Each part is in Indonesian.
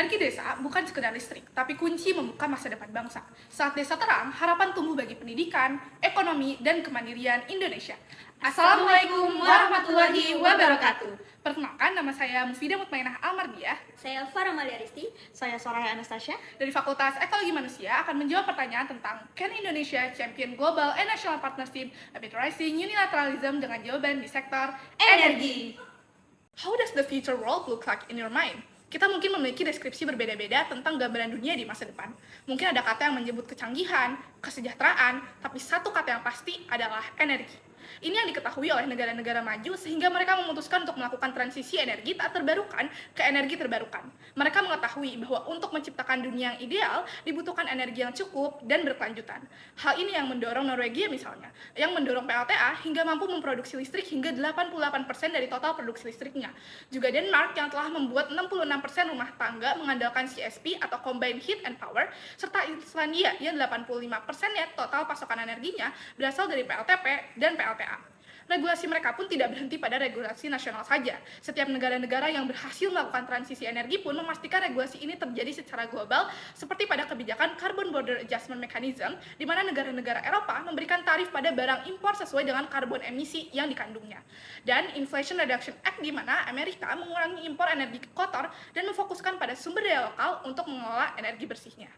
Energi desa bukan sekedar listrik, tapi kunci membuka masa depan bangsa. Saat desa terang, harapan tumbuh bagi pendidikan, ekonomi, dan kemandirian Indonesia. Assalamualaikum warahmatullahi wabarakatuh. Perkenalkan, nama saya Mufidah Mutmainah Almardiah Saya Farah Maliaristi. Saya Soraya Anastasia. dari Fakultas Ekologi Manusia akan menjawab pertanyaan tentang Can Indonesia Champion Global and National Partnership Amid Rising Unilateralism dengan jawaban di sektor energi. How does the future world look like in your mind? Kita mungkin memiliki deskripsi berbeda-beda tentang gambaran dunia di masa depan. Mungkin ada kata yang menyebut kecanggihan, kesejahteraan, tapi satu kata yang pasti adalah energi. Ini yang diketahui oleh negara-negara maju sehingga mereka memutuskan untuk melakukan transisi energi tak terbarukan ke energi terbarukan. Mereka mengetahui bahwa untuk menciptakan dunia yang ideal dibutuhkan energi yang cukup dan berkelanjutan. Hal ini yang mendorong Norwegia misalnya, yang mendorong PLTA hingga mampu memproduksi listrik hingga 88% dari total produksi listriknya. Juga Denmark yang telah membuat 66% rumah tangga mengandalkan CSP atau Combined Heat and Power, serta Islandia yang 85%-nya total pasokan energinya berasal dari PLTP dan PLTA. Regulasi mereka pun tidak berhenti pada regulasi nasional saja. Setiap negara-negara yang berhasil melakukan transisi energi pun memastikan regulasi ini terjadi secara global, seperti pada kebijakan Carbon Border Adjustment Mechanism, di mana negara-negara Eropa memberikan tarif pada barang impor sesuai dengan karbon emisi yang dikandungnya. Dan Inflation Reduction Act, di mana Amerika mengurangi impor energi kotor dan memfokuskan pada sumber daya lokal untuk mengelola energi bersihnya.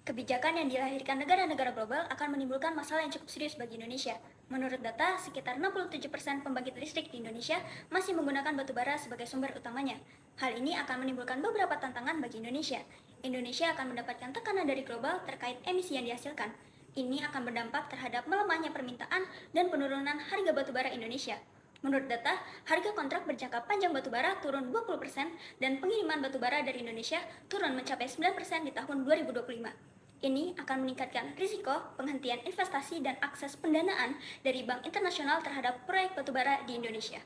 Kebijakan yang dilahirkan negara-negara global akan menimbulkan masalah yang cukup serius bagi Indonesia. Menurut data, sekitar 67% pembangkit listrik di Indonesia masih menggunakan batu bara sebagai sumber utamanya. Hal ini akan menimbulkan beberapa tantangan bagi Indonesia. Indonesia akan mendapatkan tekanan dari global terkait emisi yang dihasilkan. Ini akan berdampak terhadap melemahnya permintaan dan penurunan harga batu bara Indonesia. Menurut data, harga kontrak berjangka panjang batubara turun 20% dan pengiriman batubara dari Indonesia turun mencapai 9% di tahun 2025. Ini akan meningkatkan risiko penghentian investasi dan akses pendanaan dari bank internasional terhadap proyek batubara di Indonesia.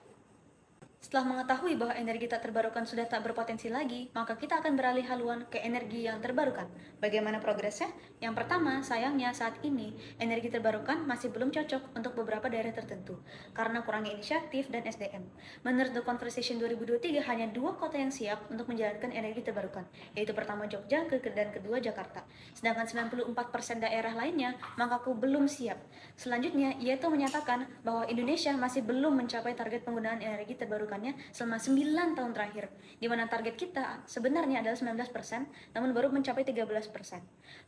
Setelah mengetahui bahwa energi tak terbarukan sudah tak berpotensi lagi, maka kita akan beralih haluan ke energi yang terbarukan. Bagaimana progresnya? Yang pertama, sayangnya saat ini energi terbarukan masih belum cocok untuk beberapa daerah tertentu karena kurangnya inisiatif dan SDM. Menurut The Conversation 2023, hanya 2 kota yang siap untuk menjalankan energi terbarukan, yaitu pertama Jogja dan kedua Jakarta. Sedangkan 94% daerah lainnya mengaku belum siap. Selanjutnya, yaitu menyatakan bahwa Indonesia masih belum mencapai target penggunaan energi terbarukan selama 9 tahun terakhir, di mana target kita sebenarnya adalah 19%, namun baru mencapai 13%.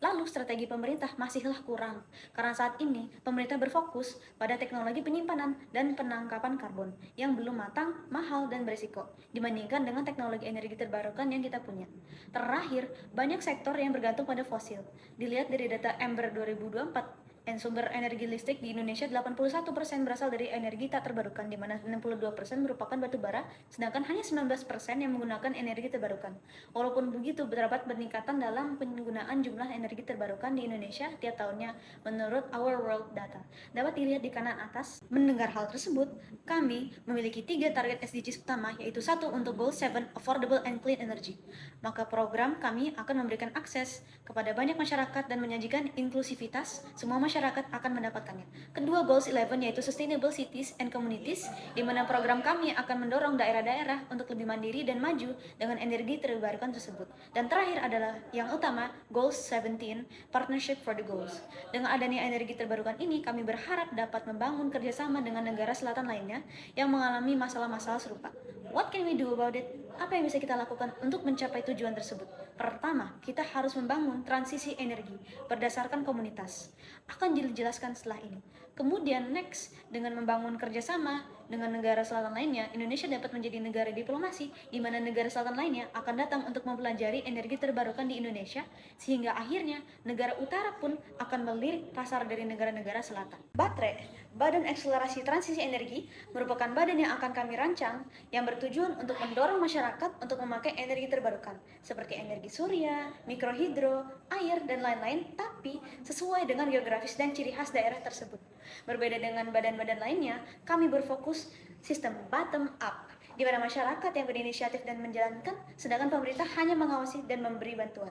Lalu strategi pemerintah masihlah kurang, karena saat ini pemerintah berfokus pada teknologi penyimpanan dan penangkapan karbon yang belum matang, mahal, dan berisiko, dibandingkan dengan teknologi energi terbarukan yang kita punya. Terakhir, banyak sektor yang bergantung pada fosil. Dilihat dari data Ember 2024, sumber energi listrik di Indonesia 81% berasal dari energi tak terbarukan, di mana 62% merupakan batu bara, sedangkan hanya 19% yang menggunakan energi terbarukan. Walaupun begitu, terdapat peningkatan dalam penggunaan jumlah energi terbarukan di Indonesia tiap tahunnya menurut Our World Data. Dapat dilihat di kanan atas. Mendengar hal tersebut, kami memiliki 3 target SDGs utama, yaitu 1 untuk Goal 7, Affordable and Clean Energy. Maka program kami akan memberikan akses kepada banyak masyarakat dan menyajikan inklusivitas, semua masyarakat akan mendapatkannya. Kedua, Goals 11 yaitu Sustainable Cities and Communities, di mana program kami akan mendorong daerah-daerah untuk lebih mandiri dan maju dengan energi terbarukan tersebut. Dan terakhir adalah yang utama, Goals 17, Partnership for the Goals. Dengan adanya energi terbarukan ini, kami berharap dapat membangun kerjasama dengan negara selatan lainnya yang mengalami masalah-masalah serupa. What can we do about it? Apa yang bisa kita lakukan untuk mencapai tujuan tersebut? Pertama, kita harus membangun transisi energi berdasarkan komunitas. Akan dijelaskan setelah ini. Kemudian next, dengan membangun kerjasama dengan negara selatan lainnya, Indonesia dapat menjadi negara diplomasi di mana negara selatan lainnya akan datang untuk mempelajari energi terbarukan di Indonesia, sehingga akhirnya negara utara pun akan melirik pasar dari negara-negara selatan. Baterai, Badan Akselerasi Transisi Energi, merupakan badan yang akan kami rancang yang bertujuan untuk mendorong masyarakat untuk memakai energi terbarukan, seperti energi surya, mikrohidro, air, dan lain-lain, tapi sesuai dengan geografis dan ciri khas daerah tersebut. Berbeda dengan badan-badan lainnya, kami berfokus sistem bottom up, di mana masyarakat yang berinisiatif dan menjalankan, sedangkan pemerintah hanya mengawasi dan memberi bantuan.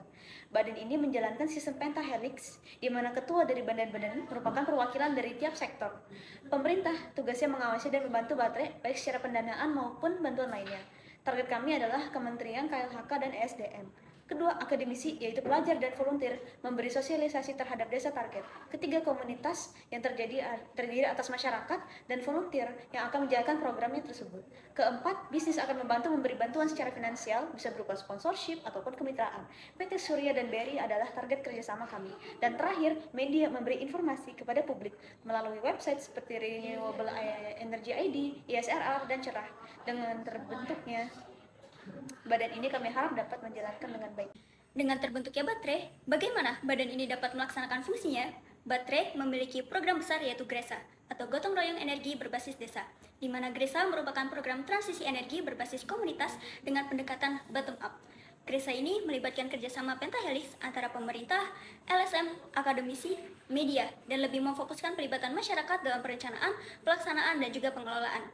Badan ini menjalankan sistem pentahelix, di mana ketua dari badan-badan merupakan perwakilan dari tiap sektor. Pemerintah tugasnya mengawasi dan membantu baterai, baik secara pendanaan maupun bantuan lainnya. Target kami adalah Kementerian KLHK dan ESDM. Kedua, akademisi, yaitu pelajar dan volunteer, memberi sosialisasi terhadap desa target. Ketiga, komunitas yang terdiri atas masyarakat dan volunteer yang akan menjalankan programnya tersebut. Keempat, bisnis akan membantu memberi bantuan secara finansial, bisa berupa sponsorship ataupun kemitraan. PT Surya dan BRI adalah target kerjasama kami. Dan terakhir, media memberi informasi kepada publik melalui website seperti Renewable Energy ID, ISRR, dan Cerah. Dengan terbentuknya badan ini kami harap dapat menjalankan dengan baik. Dengan terbentuknya baterai, bagaimana badan ini dapat melaksanakan fungsinya? Baterai memiliki program besar yaitu GRESA, atau Gotong Royong Energi Berbasis Desa, di mana GRESA merupakan program transisi energi berbasis komunitas dengan pendekatan bottom-up. GRESA ini melibatkan kerjasama pentahelix antara pemerintah, LSM, akademisi, media, dan lebih memfokuskan pelibatan masyarakat dalam perencanaan, pelaksanaan, dan juga pengelolaan.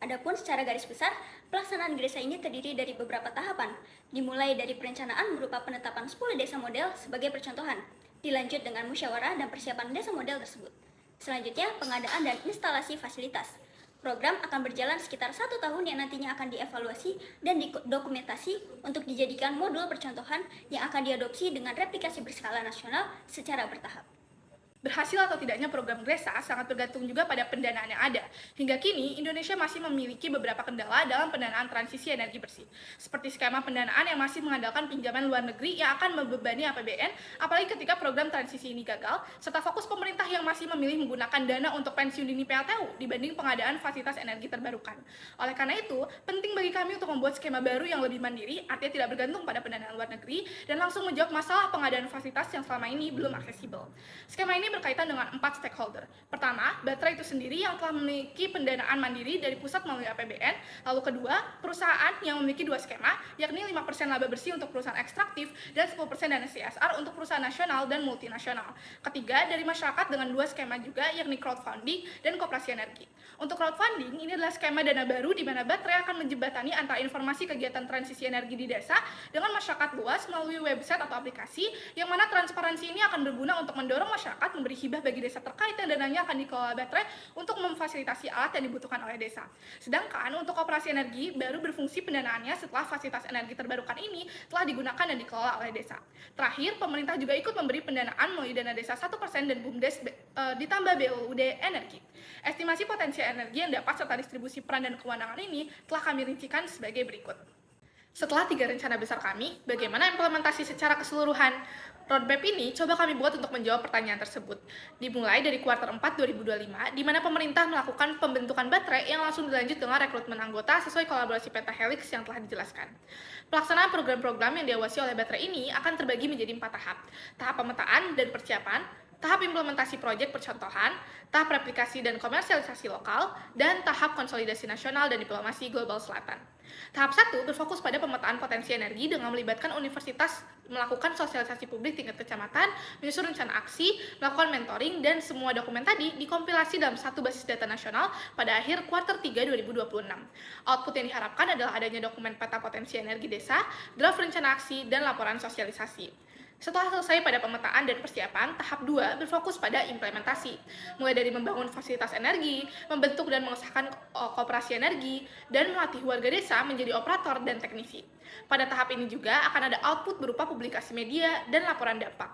Adapun secara garis besar, pelaksanaan GRESA ini terdiri dari beberapa tahapan, dimulai dari perencanaan berupa penetapan 10 desa model sebagai percontohan, dilanjut dengan musyawarah dan persiapan desa model tersebut. Selanjutnya, pengadaan dan instalasi fasilitas. Program akan berjalan sekitar 1 tahun yang nantinya akan dievaluasi dan didokumentasi untuk dijadikan modul percontohan yang akan diadopsi dengan replikasi berskala nasional secara bertahap. Berhasil atau tidaknya program GRESA sangat bergantung juga pada pendanaan yang ada. Hingga kini, Indonesia masih memiliki beberapa kendala dalam pendanaan transisi energi bersih. Seperti skema pendanaan yang masih mengandalkan pinjaman luar negeri yang akan membebani APBN, apalagi ketika program transisi ini gagal, serta fokus pemerintah yang masih memilih menggunakan dana untuk pensiun dini PLTU dibanding pengadaan fasilitas energi terbarukan. Oleh karena itu, penting bagi kami untuk membuat skema baru yang lebih mandiri, artinya tidak bergantung pada pendanaan luar negeri, dan langsung menjawab masalah pengadaan fasilitas yang selama ini belum aksesibel. Skema ini berkaitan dengan 4 stakeholder. Pertama, baterai itu sendiri yang telah memiliki pendanaan mandiri dari pusat melalui APBN. Lalu kedua, perusahaan yang memiliki 2 skema, yakni 5% laba bersih untuk perusahaan ekstraktif dan 10% dana CSR untuk perusahaan nasional dan multinasional. Ketiga, dari masyarakat dengan 2 skema juga, yakni crowdfunding dan koperasi energi. Untuk crowdfunding, ini adalah skema dana baru di mana baterai akan menjembatani antara informasi kegiatan transisi energi di desa dengan masyarakat luas melalui website atau aplikasi, yang mana transparansi ini akan berguna untuk mendorong masyarakat memberi hibah bagi desa terkait yang dananya akan dikelola baterai untuk memfasilitasi alat yang dibutuhkan oleh desa. Sedangkan untuk operasi energi baru berfungsi pendanaannya setelah fasilitas energi terbarukan ini telah digunakan dan dikelola oleh desa. Terakhir, pemerintah juga ikut memberi pendanaan melalui dana desa 1% dan BUMDes ditambah BUD energi. Estimasi potensi energi yang dapat serta distribusi peran dan kewenangan ini telah kami rincikan sebagai berikut. Setelah 3 rencana besar kami, bagaimana implementasi secara keseluruhan? Roadmap ini coba kami buat untuk menjawab pertanyaan tersebut. Dimulai dari kuartal 4 2025, di mana pemerintah melakukan pembentukan baterai yang langsung dilanjut dengan rekrutmen anggota sesuai kolaborasi pentahelix yang telah dijelaskan. Pelaksanaan program-program yang diawasi oleh baterai ini akan terbagi menjadi 4 tahap. Tahap pemetaan dan persiapan, tahap implementasi proyek percontohan, tahap replikasi dan komersialisasi lokal, dan tahap konsolidasi nasional dan diplomasi global selatan. Tahap 1 berfokus pada pemetaan potensi energi dengan melibatkan universitas melakukan sosialisasi publik tingkat kecamatan, menyusun rencana aksi, melakukan mentoring, dan semua dokumen tadi dikompilasi dalam satu basis data nasional pada akhir kuartal 3 2026. Output yang diharapkan adalah adanya dokumen peta potensi energi desa, draft rencana aksi, dan laporan sosialisasi. Setelah selesai pada pemetaan dan persiapan, tahap 2 berfokus pada implementasi, mulai dari membangun fasilitas energi, membentuk dan mengesahkan koperasi energi, dan melatih warga desa menjadi operator dan teknisi. Pada tahap ini juga akan ada output berupa publikasi media dan laporan dampak.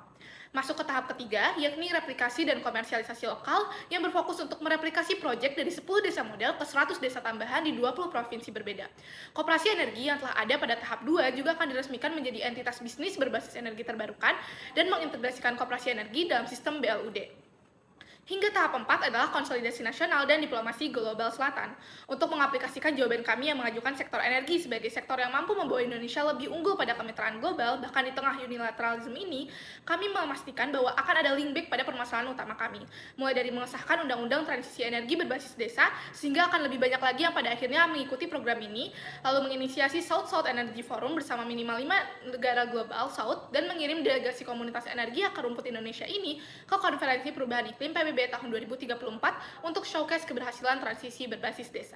Masuk ke tahap ketiga, yakni replikasi dan komersialisasi lokal yang berfokus untuk mereplikasi proyek dari 10 desa model ke 100 desa tambahan di 20 provinsi berbeda. Koperasi energi yang telah ada pada tahap 2 juga akan diresmikan menjadi entitas bisnis berbasis energi terbarukan dan mengintegrasikan koperasi energi dalam sistem BLUD. Hingga tahap 4 adalah konsolidasi nasional dan diplomasi global selatan. Untuk mengaplikasikan jawaban kami yang mengajukan sektor energi sebagai sektor yang mampu membawa Indonesia lebih unggul pada kemitraan global, bahkan di tengah unilateralisme ini, kami memastikan bahwa akan ada link back pada permasalahan utama kami. Mulai dari mengesahkan undang-undang transisi energi berbasis desa, sehingga akan lebih banyak lagi yang pada akhirnya mengikuti program ini, lalu menginisiasi South-South Energy Forum bersama minimal 5 negara global South, dan mengirim delegasi komunitas energi akar rumput Indonesia ini ke konferensi perubahan iklim PBB tahun 2034 untuk showcase keberhasilan transisi berbasis desa.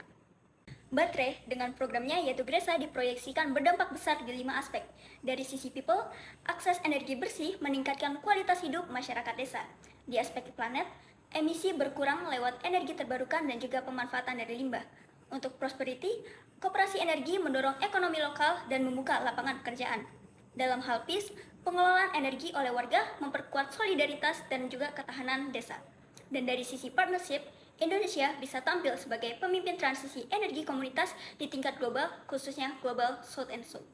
Baterai dengan programnya yaitu GRESA diproyeksikan berdampak besar di 5 aspek. Dari sisi people, akses energi bersih meningkatkan kualitas hidup masyarakat desa. Di aspek planet, emisi berkurang lewat energi terbarukan dan juga pemanfaatan dari limbah. Untuk prosperity, koperasi energi mendorong ekonomi lokal dan membuka lapangan pekerjaan. Dalam hal peace, pengelolaan energi oleh warga memperkuat solidaritas dan juga ketahanan desa. Dan dari sisi partnership, Indonesia bisa tampil sebagai pemimpin transisi energi komunitas di tingkat global, khususnya Global South and South.